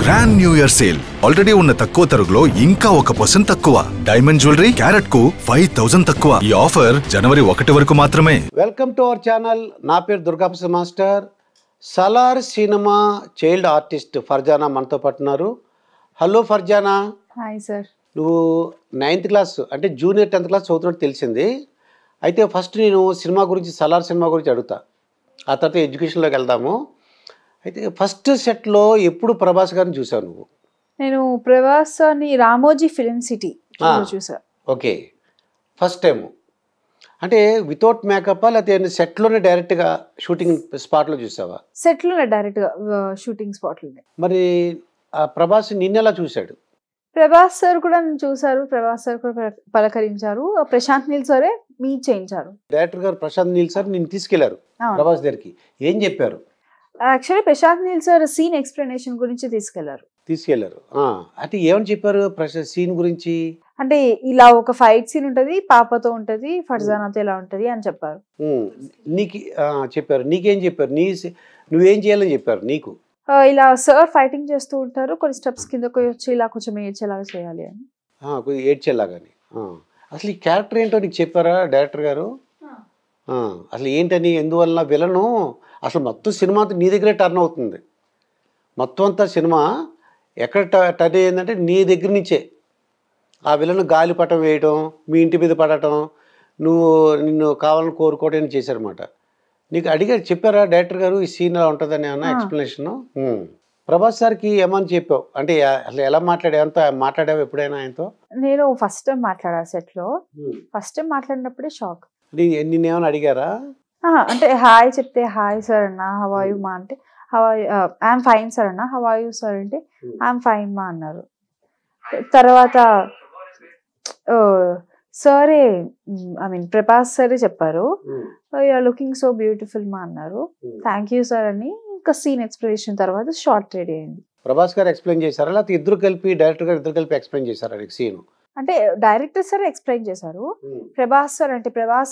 Grand new year sale already ఉన్న తక్కువ తరుగులో ఇంకా 1% తక్కువ. డైమండ్ జ్యువెలరీ క్యారెట్ కు 5000 తక్కువ. ఈ ఆఫర్ జనవరి 1 వరకు మాత్రమే. Welcome to our channel. నా పేరు Durgaprasad master. Salaar cinema child artist Farzana మనతో పట్టున్నారు. హలో ఫర్జానా. Hi sir. నువ్వు 9th క్లాస్ అంటే జూనియర్ 10th క్లాస్ చదువుతున్నట్టు తెలిసింది. అయితే ఫస్ట్ నేను సినిమా గురించి సలార్ సినిమా గురించి అడుగుతా, ఆ తర్వాత ఎడ్యుకేషన్లోకి వెళ్దాము. అయితే ఫస్ట్ సెట్లో ఎప్పుడు ప్రభాస్ గారిని చూసావు నువ్వు? నేను ప్రభాస్ అని రామోజీ ఫిల్మ్ సిటీ చూసా. ఓకే, ఫస్ట్ టైము అంటే వితౌట్ మేకప్ లేకపోతే సెట్లోనే డైరెక్ట్గా షూటింగ్ స్పాట్లో చూసావా? సెట్లోనే డైరెక్ట్గా షూటింగ్ స్పాట్లోనే. మరి ప్రభాస్ నిన్నెలా చూశాడు? ప్రభాస్ సార్ కూడా నన్ను చూసారు, ప్రభాస్ సార్ కూడా పలకరించారు, ప్రశాంత్ నీల్ సరే మీట్ చేయించారు. డైరెక్టర్ గారు ప్రశాంత్ నీల్ సార్ నిన్ను తీసుకెళ్లారు ప్రభాస్ దగ్గరికి. ఏం చెప్పారు? Actually Prashanth Neel sir scene explanation గురించి తీసుకెళ్లారు. అంటే ఏమని చెప్పారు సీన్ గురించి? అంటే ఇలా ఒక ఫైట్ సీన్ ఉంటది, పాపతో ఉంటది, ఫర్జానాతో ఇలా ఉంటది అని చెప్పారు. నీకు చెప్పారు. నీకేం చెప్పారు? నువ్వేం చేయాలని చెప్పారు నీకు? ఇలా సార్ ఫైటింగ్ చేస్తూ ఉంటారు, కొన్ని స్టెప్స్ కిందకి వచ్చి ఇలా కొంచెం ఏడ్చేలాగా చేయాలి అని. కొంచెం ఏడ్చేలాగాని. అసలు ఈ క్యారెక్టర్ ఏంటో నీకు చెప్పారా డైరెక్టర్ గారు? అసలు ఏంటని, ఎందువల్ల విలను అసలు మొత్తం సినిమా నీ దగ్గరే టర్న్ అవుతుంది. మొత్తం అంతా సినిమా ఎక్కడ టర్న్ అయ్యిందంటే నీ దగ్గర నుంచే. ఆ విలను గాలిపటం వేయటం, మీ ఇంటి మీద పడటం, నిన్ను కావాలని కోరుకోవడం చేశారన్నమాట. నీకు అడిగారు, చెప్పారా డైరెక్టర్ గారు ఈ సీన్ ఎలా ఉంటుందని ఏమన్నా ఎక్స్ప్లెనేషన్? ప్రభాస్ సార్కి ఏమని చెప్పావు? అంటే అసలు ఎలా మాట్లాడావు ఎప్పుడైనా ఆయనతో? నేను ఫస్ట్ టైం మాట్లాడా సెట్లో. ఫస్ట్ టైం మాట్లాడినప్పుడే షాక్. నిన్నేమన్నా అడిగారా? అంటే హాయ్ చెప్తే హాయ్ సార్ అన్న, హౌ ఆర్ యు మా అంటే ఐఎమ్ ఫైన్ సార్ అన్న, హౌ ఆర్ యు సార్ అంటే ఐఎమ్ ఫైన్ మా అన్నారు. తర్వాత సరే ప్రభాస్ సరే చెప్పారు, యూఆర్ లుకింగ్ సో బ్యూటిఫుల్ మా అన్నారు. థ్యాంక్ యూ సార్ అని ఇంకా సీన్ ఎక్స్ప్లెనేషన్ తర్వాత షార్ట్ రెడీ అయింది. ప్రభాస్ గారు ఎక్స్ప్లెయిన్ చేశారా లేకపోతే డైరెక్టర్ గారు ఇద్దరు కలిపి ఎక్స్ప్లెయిన్ చేశారా సీన్? అంటే డైరెక్టర్ సార్ ఎక్స్ప్లెయిన్ చేశారు, ప్రభాస్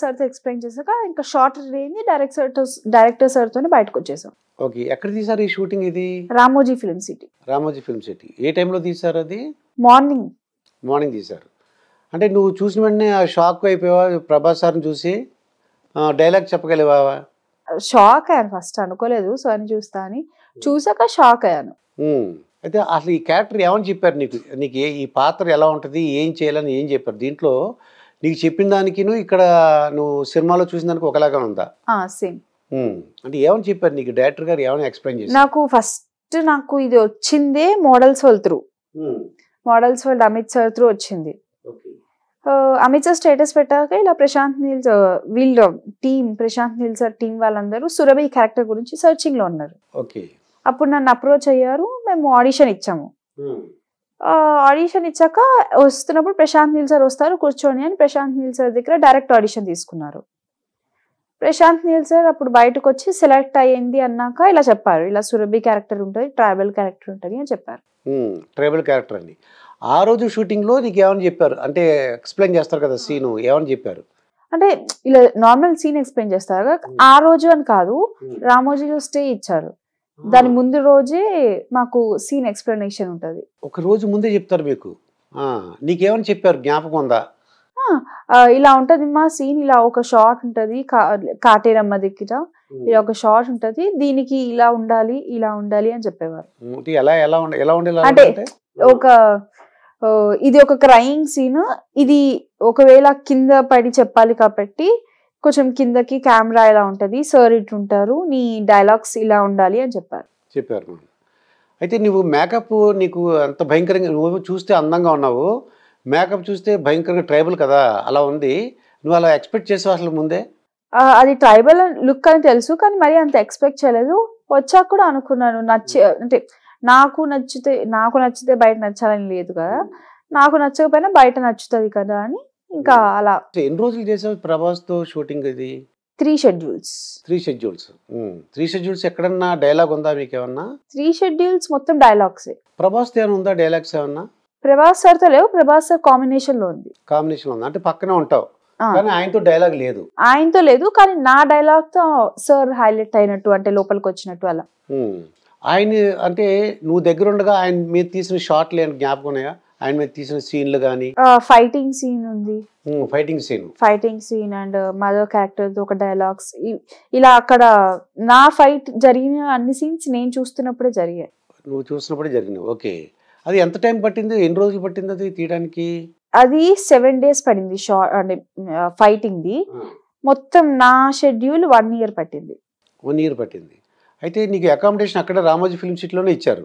సార్తో ఎక్స్ప్లెయిన్ చేశాక ఇంకా షార్ట్ రెడీ అయింది. డైరెక్టర్ సార్తోనే బయటకు వచ్చేసాం. ఓకే, ఎక్కడ తీసారు ఈ షూటింగ్? ఇది రామోజీ ఫిల్మ్ సిటీ. ఏ టైంలో తీసారు అది? మార్నింగ్ తీసారు. అంటే నువ్వు చూసిన వెంటనే షాక్ అయిపోయావా ప్రభాస్ సార్ని చూసి? డైలాగ్ చెప్పగలిగావా? షాక్ అయ్యాను, ఫస్ట్ అనుకోలేదు సార్ని చూస్తా అని, చూసాక షాక్ అయ్యాను. అయితే అసలు ఈ క్యారెక్టర్ ఏమని చెప్పారు నీకు ఈ పాత్ర ఎలా ఉంటుంది, ఏం చేయాలని ఏం చెప్పారు? దీంట్లో నీకు చెప్పిన దానికి ఇక్కడ నువ్వు సినిమాలో చూసిన దానికి ఒకలాగా ఉందా? సేమ్. అంటే ఏమని చెప్పారు నీకు డైరెక్టర్ గారు? ఏమైనా ఎక్స్ప్లెయిన్ చేశారు? నాకు ఇది వచ్చిందే models world Amit sir through వచ్చింది. అమిత్ సార్ స్టేటస్ పెట్టాక ఇలా ప్రశాంత్ నీల్ సార్ టీం వాళ్ళందరూ సురభి క్యారెక్టర్ గురించి సర్చింగ్ లో ఉన్నారు. అప్పుడు నన్ను అప్రోచ్ అయ్యారు, మేము ఆడిషన్ ఇచ్చాము. ఆడిషన్ ఇచ్చాక వస్తున్నప్పుడు ప్రశాంత్ నీల్ సార్ వస్తారు కూర్చొని అని ప్రశాంత్ నీల్ సార్ దగ్గర డైరెక్ట్ ఆడిషన్ తీసుకున్నారు. ప్రశాంత్ నీల్ సార్ అప్పుడు బయటకు వచ్చి సెలెక్ట్ అయ్యింది అన్నాక ఇలా చెప్పారు, ఇలా సురభి క్యారెక్టర్ ఉంటుంది, ట్రైబల్ క్యారెక్టర్ ఉంటుంది అని చెప్పారు. ట్రైబల్ క్యారెక్టర్ అని ఆ రోజు షూటింగ్ లో నీకు ఏమని చెప్పారు? అంటే ఎక్స్ప్లెయిన్ చేస్తారు కదా సీను, ఏమని చెప్పారు? అంటే ఇలా నార్మల్ సీన్ ఎక్స్ప్లెయిన్ చేస్తారు, ఆ రోజు అని కాదు, రామోజీలో స్టే ఇచ్చారు, దాని ముందు రోజే మాకు సీన్ ఎక్స్ప్లెనేషన్ ఉంటది. ఒక రోజు ముందే చెప్తారు మీకు? నీకేమని చెప్పారు, జ్ఞాపకం ఉందా? ఇలా ఉంటది మా సీన్, ఇలా ఒక షార్ట్ ఉంటది కాటేరమ్మ దగ్గర, ఇలా ఒక షార్ట్ ఉంటది, దీనికి ఇలా ఉండాలి అని చెప్పేవారు. అంటే ఇది ఒక క్రైయింగ్ సీన్, ఇది ఒకవేళ కింద పడి చెప్పాలి కాబట్టి కొంచెం కిందకి కెమెరా ఇలా ఉంటది, సార్ ఇటుంటారు, నీ డైలాగ్స్ ఇలా ఉండాలి అని చెప్పారు. అయితే నువ్వు మేకప్ నీకు అంత భయంకరంగా, నువ్వు చూస్తే అందంగా ఉన్నావు, మేకప్ చూస్తే భయంకరంగా ట్రైబల్ కదా అలా ఉంది, నువ్వు అలా ఎక్స్పెక్ట్ చేసావు అసలు ముందే? అది ట్రైబల్ లుక్ అని తెలుసు, కానీ మరి అంత ఎక్స్పెక్ట్ చేయలేదు. వచ్చాక కూడా అనుకున్నాను అంటే నాకు నచ్చితే బయట నచ్చాలని లేదు కదా, నాకు నచ్చకపోయినా బయట నచ్చుతుంది కదా అని ఇంకా అలా. ఎన్ని రోజులు చేసావు ప్రభాస్ తో షూటింగ్? ఇది 3 షెడ్యూల్స్. 3 షెడ్యూల్స్ ఎక్కడన్నా డైలాగ్ ఉందా మీకు ఏమన్నా? 3 షెడ్యూల్స్ మొత్తం డైలాగ్స్. ప్రభాస్ తో ఏమైనా ఉందా డైలాగ్స్ ఏమన్నా? ప్రభాస్ సార్ తో లేవు, ప్రభాస్ సార్ కాంబినేషన్ లో ఉంది. అంటే పక్కనే ఉంటావు కానీ ఆయనతో డైలాగ్ లేదు? ఆయనతో లేదు, కానీ నా డైలాగ్ తో సార్ హైలైట్ అయినట్టు, అంటే లోపలికి వచ్చినట్టు అలా. ఆయన అంటే నువ్వు దగ్గర ఉండగా ఆయన మీద తీసిన షార్ట్లు ఏమైనా జ్ఞాపకం ఉన్నాయా? ఆయన మీద తీసిన సీన్లు కానీ? ఫైటింగ్ సీన్ ఉంది, fighting scene and mother character ఒక డైలాగ్స్ ఇలా అక్కడ నా ఫైట్ జరిగిన అన్ని సీన్స్ నేను చూస్తున్నప్పుడే జరిగాయి. నువ్వు చూసినప్పుడే జరిగినాయి. ఓకే. అది ఎంత టైం పట్టింది, ఎన్ని రోజులు పట్టింది అది తీయడానికి? అది 7 days పడింది షార్ట్ అంటే ఫైటింగ్ ది. మొత్తం నా షెడ్యూల్ 1 year పట్టింది. 1 year పట్టింది. అయితే నీకు అకామిడేషన్ అక్కడ రామోజీ ఫిల్మ్ సిటీలోనే ఇచ్చారు?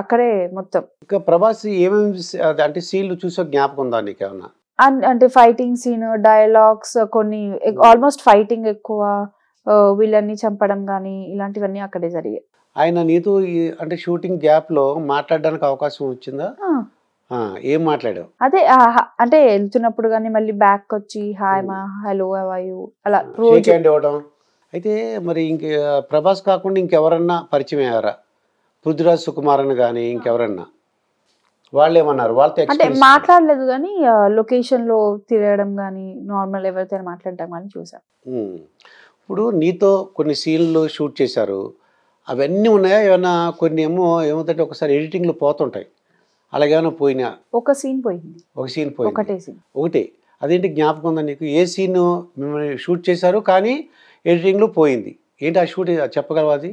అక్కడే మొత్తం. ఇంకా ప్రభాస్ ఏమేమి అంటే సీన్లు చూసే జ్ఞాపకం ఉందా నీకేమన్నా? అంటే ఫైటింగ్ సీన్, డైలాగ్స్ కొన్ని ఆల్మోస్ట్ ఫైటింగ్ ఎక్కువ, వీళ్ళని చంపడం కానీ ఇలాంటివన్నీ అక్కడే జరిగాయి. ఆయన నీతో అంటే షూటింగ్ గ్యాప్ లో మాట్లాడడానికి అవకాశం వచ్చిందా? ఏం మాట్లాడావు? అదే అంటే వెళ్తున్నప్పుడు కానీ మళ్ళీ బ్యాక్ వచ్చి హాయ్ మా, హలో హౌ అలా రోజు ఇవ్వడం. అయితే మరి ఇంక ప్రభాస్ కాకుండా ఇంకెవరన్నా పరిచయం అయ్యారా? పృథ్వీరాజ్ సుకుమార్ అని కానీ ఇంకెవరన్నా? వాళ్ళు ఏమన్నారు? వాళ్ళతో అంటే మాట్లాడలేదు కానీ లొకేషన్ లో తిరగడం కానీ నార్మల్ ఎవరితో మాట్లాడటం కానీ చూసాం. ఇప్పుడు నీతో కొన్ని సీన్లు షూట్ చేశారు, అవన్నీ ఉన్నాయా? ఏమన్నా కొన్ని ఏమవుతుంటే ఒకసారి ఎడిటింగ్లో పోతుంటాయి, అలాగేమైనా పోయినా? ఒక సీన్ పోయింది. ఒకటే. అదేంటి జ్ఞాపకం ఉందా నీకు? ఏ సీన్ మిమ్మల్ని షూట్ చేశారు కానీ ఎడిటింగ్లో పోయింది? ఏంటి ఆ షూట్ చెప్పగలవా అది?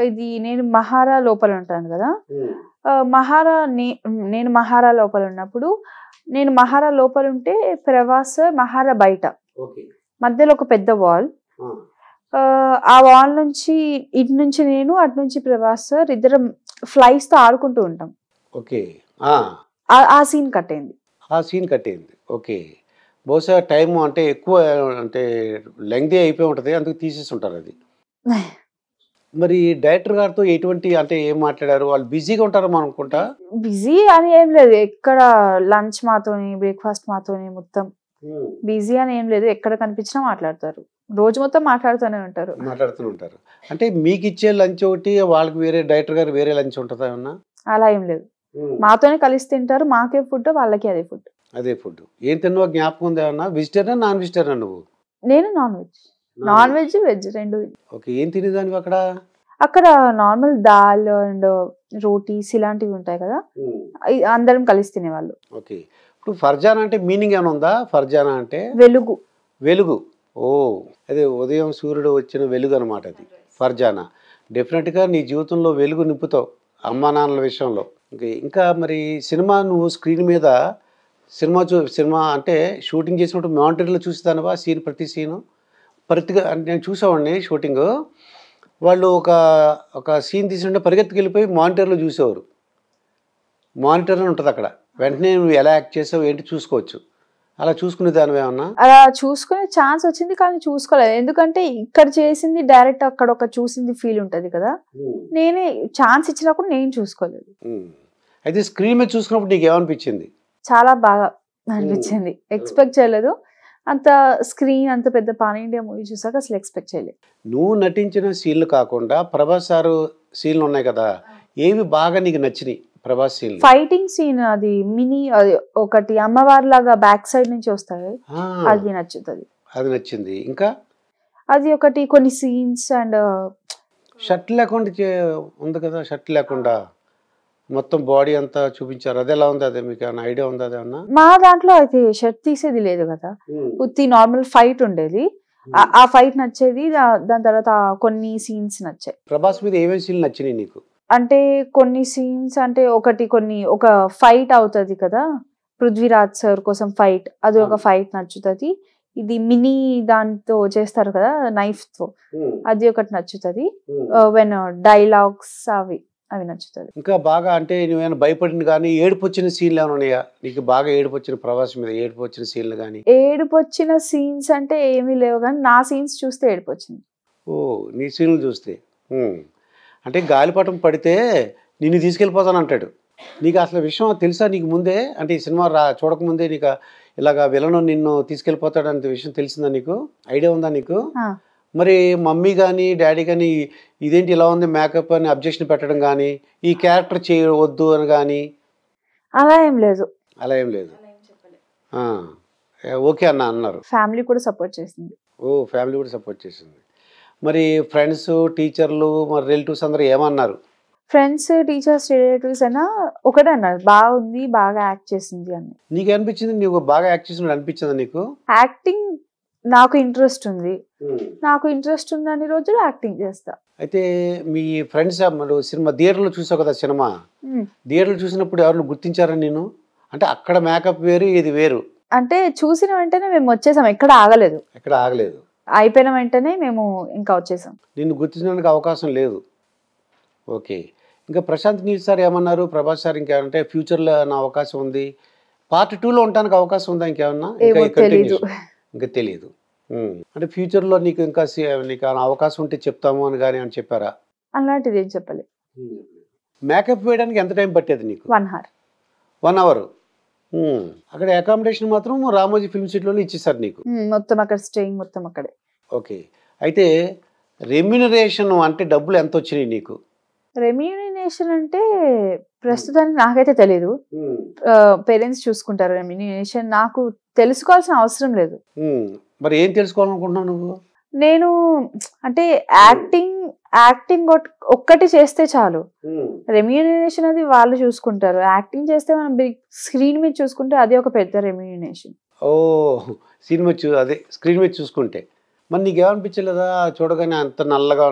ఇది నేను మహారా లోపల ఉంటాను కదా, నేను మహారా లోపల ఉన్నప్పుడు, నేను మహారా లోపల ఉంటే ప్రభాస్ మహారా బయట, మధ్యలో ఒక పెద్ద వాల్, ఆ వాల్ నుంచి ఇటు నుంచి నేను అటు నుంచి ప్రభాస్ సార్ ఇద్దరం ఫ్లైస్ తో ఆడుకుంటూ ఉంటాం. ఓకే. ఆ సీన్ కట్టేయింది. ఓకే. బహుశా టైం అంటే ఎక్కువ అంటే లెంగ్తీ అయిపోయి ఉంటుంది, అందుకు తీసేసి ఉంటారు అది. మరి డైరెక్టర్ గారితో ఎటువంటి అంటే ఏం మాట్లాడారు? వాళ్ళు బిజీగా ఉంటారు అనుకుంటా. బిజీ అని ఏం లేదు, ఎక్కడ లంచ్ మాతోని, బ్రేక్ఫాస్ట్ మాతోని, మొత్తం బిజీ అని ఏం లేదు. ఎక్కడ కనిపించినా మాట్లాడతారు, రోజు మొత్తం మాట్లాడుతూనే ఉంటారు. అంటే మీకు ఇచ్చే లంచ్ ఒకటి, వాళ్ళకి వేరే డైరెక్టర్ గారు వేరే లంచ్ ఉంటుందా ఏమన్నా? అలా ఏం లేదు, మాతోనే కలిసి తింటారు. మాకే ఫుడ్, వాళ్ళకి అదే ఫుడ్. ఏం తిన్నావో జ్ఞాపకం ఉందా ఏమన్నా? వెజిటేరియన్ నాన్ వెజిటేరియన్ నువ్వు? నేను నాన్ వెజ్ వెజ్ రెండు. ఓకే. ఏం తినేదానివి అక్కడ? అక్కడ నార్మల్ దాల్ అండ్ రోటీస్ ఇలాంటివి ఉంటాయి కదా, అందరం కలిసి తినేవాళ్ళు. ఓకే. ఇప్పుడు ఫర్జానా అంటే మీనింగ్ ఏమైనా ఉందా? ఫర్జానా అంటే వెలుగు. ఓ, అదే ఉదయం సూర్యుడు వచ్చిన వెలుగు అనమాట అది ఫర్జానా. డెఫినెట్గా నీ జీవితంలో వెలుగు నింపుతావు అమ్మా నాన్నల విషయంలో. ఇంకా మరి సినిమా నువ్వు స్క్రీన్ మీద సినిమా అంటే షూటింగ్ చేసినప్పుడు మానిటర్లో చూసేదానివా ప్రతి సీను? నేను చూసేవాడిని షూటింగ్, వాళ్ళు ఒక సీన్ తీసుకుంటే పరిగెత్తుకు వెళ్ళిపోయి మానిటర్లో చూసేవారు. మానిటర్ అని ఉంటుంది అక్కడ, వెంటనే నువ్వు ఎలా యాక్ట్ చేసావు ఏంటి చూసుకోవచ్చు. అలా చూసుకునే దానివి ఏమన్నా? అలా చూసుకునే ఛాన్స్ వచ్చింది కానీ చూసుకోలేదు, ఎందుకంటే ఇక్కడ చేసింది డైరెక్ట్ అక్కడ ఒక చూసింది ఫీల్ ఉంటది కదా, నేనే ఛాన్స్ ఇచ్చినప్పుడు నేను చూసుకోలేదు. అయితే స్క్రీన్ మీద చూసుకున్నప్పుడు నీకు ఏమనిపించింది? చాలా బాగా అనిపించింది, ఎక్స్పెక్ట్ చేయలేదు. అంత స్క్రీన్ అంత పెద్ద పాన్ ఇండియా మూవీ చూసాక అసలు ఎక్స్పెక్ట్ చేయలేదు. నువ్వు నటించిన సీన్లు కాకుండా ప్రభాస్ సారు సీన్లు ఉన్నాయి కదా, ఏవి బాగా నీకు నచ్చినాయి ప్రభాస్ సీన్? ఫైటింగ్ సీన్, అది మినీ, అది ఒకటి అమ్మవారి లాగా బ్యాక్ సైడ్ నుంచి వస్తాయి, అది నచ్చుతుంది. అది నచ్చింది. ఇంకా అది ఒకటి కొన్ని సీన్స్ అండ్ షర్ట్ లేకుండా ఉంది కదా, షర్ట్ లేకుండా మొత్తం బాడీ అంతా చూపించారు, అది ఎలా ఉంది? అదే మీకు ఏమైనా ఐడియా ఉందా? అదేమన్నా? మా దాంట్లో అయితే షర్ట్ తీసేది లేదు కదా, ఉత్తి నార్మల్ ఫైట్ ఉండేది, ఆ ఫైట్ నచ్చేది. దాని తర్వాత కొన్ని సీన్స్ నచ్చాయి. ప్రభాస్ మీద ఏమేమి సీన్లు నచ్చినాయి నీకు? అంటే కొన్ని సీన్స్ అంటే ఒక ఫైట్ అవుతుంది కదా, పృథ్వీరాజ్ సార్ కోసం ఫైట్, అది ఒక ఫైట్ నచ్చుతుంది. ఇది మినీ దాంతో చేస్తారు కదా నైఫ్ తో, అది ఒకటి నచ్చుతుంది. వెన్ డైలాగ్స్ అవి నచ్చుతుంది. ఇంకా బాగా అంటే నువ్వేమైనా భయపడింది కానీ ఏడుపు వచ్చిన సీన్లు ఏమైనా ఉన్నాయా నీకు? బాగా ఏడుపు వచ్చిన ప్రభాస్ మీద ఏడుపు వచ్చిన సీన్లు కానీ? ఏడుపు వచ్చిన సీన్స్ అంటే ఏమీ లేవు కానీ నా సీన్స్ చూస్తే ఏడుపు వచ్చింది. ఓ, నీ సీన్లు చూస్తే. అంటే గాలిపటం పడితే నిన్ను తీసుకెళ్ళిపోతాను అంటాడు. నీకు అసలు విషయం తెలుసా నీకు ముందే? అంటే ఈ సినిమా చూడకముందే నీకు ఇలాగా విలను నిన్ను తీసుకెళ్ళిపోతాడు అంటే విషయం తెలిసిందా నీకు? ఐడియా ఉందా నీకు? మరి మమ్మీ కానీ డాడీ కానీ ఇదేంటి ఇలా ఉంది మేకప్ అని అబ్జెక్షన్ పెట్టడం కానీ, ఈ క్యారెక్టర్ చేయవద్దు అని కానీ? అలా ఏం లేదు. ఓకే అన్నారు. ఫ్యామిలీ కూడా సపోర్ట్ చేసింది. ఓ, ఫ్యామిలీ కూడా సపోర్ట్ చేసింది. మరి ఫ్రెండ్స్, టీచర్లు, మరి రిలేటివ్స్ అందరూ ఏమన్నారు? ఫ్రెండ్స్, టీచర్స్, రిలేటివ్స్ అయినా ఒకటే అన్నారు, బాగుంది, బాగా యాక్ట్ చేసింది అని. నీకు అనిపించింది, నీకు బాగా యాక్ట్ చేసినట్టు అనిపించిందా నీకు? యాక్టింగ్ నాకు ఇంట్రెస్ట్ ఉంది, నాకు ఇంట్రెస్ట్ ఉన్న అన్ని రోజులు యాక్టింగ్ చేస్తా. అయితే మీ ఫ్రెండ్స్ సినిమా థియేటర్లో చూసావు కదా సినిమా, థియేటర్లో చూసినప్పుడు ఎవరిని గుర్తించారా నేను? అంటే అక్కడ మేకప్ వేరు, ఇది వేరు. అంటే చూసిన వెంటనే మేము వచ్చేసాం, ఎక్కడ ఆగలేదు. ఎక్కడ ఆగలేదు. అయిపోయిన వెంటనే మేము ఇంకా వచ్చేసాం. నిన్ను గుర్తించడానికి అవకాశం లేదు. ఓకే. ఇంకా ప్రశాంత్ నీల్ సార్ ఏమన్నారు? ప్రభాస్ సార్ ఇంకేమంటే ఫ్యూచర్లో నా అవకాశం ఉంది, పార్ట్ 2లో ఉండడానికి అవకాశం ఉందా ఇంకేమన్నా? ఇంకా తెలియదు. అంటే ఫ్యూచర్లో నీకు ఇంకా నీకు అవకాశం ఉంటే చెప్తాము అని కానీ అని చెప్పారా? అలాంటిది ఏం చెప్పలేదు. మేకప్ వేయడానికి ఎంత టైం పట్టేది నీకు? 1 hour. 1 hour. అక్కడ అకామిడేషన్ మాత్రం రామోజీ ఫిల్మ్ సిటీలోనే ఇచ్చేసారు నీకు? మొత్తం అక్కడ స్టేయింగ్ మొత్తం అక్కడే. ఓకే. అయితే రెమ్యూనరేషన్ అంటే డబ్బులు ఎంత వచ్చినాయి నీకు? రెమ్యూనరేషన్ అంటే ప్రస్తుతానికి నాకైతే తెలియదు, పేరెంట్స్ చూసుకుంటారు రెమ్యూనరేషన్, నాకు తెలుసుకోవాల్సిన అవసరం లేదు. మరి ఏం తెలుసుకోవాలనుకుంటున్నావు నువ్వు? నేను అంటే యాక్టింగ్ ఒక్కటి చేస్తే చాలు, రెమ్యూనరేషన్ అది వాళ్ళు చూసుకుంటారు. యాక్టింగ్ చేస్తే మనం బిగ్ స్క్రీన్ మీద చూసుకుంటే అది ఒక పెద్ద రెమ్యూనరేషన్. ఓ సినిమా అదే స్క్రీన్ మీద చూసుకుంటే. మరి నీకేమనిపించలేదా చూడగానే అంత నల్లగా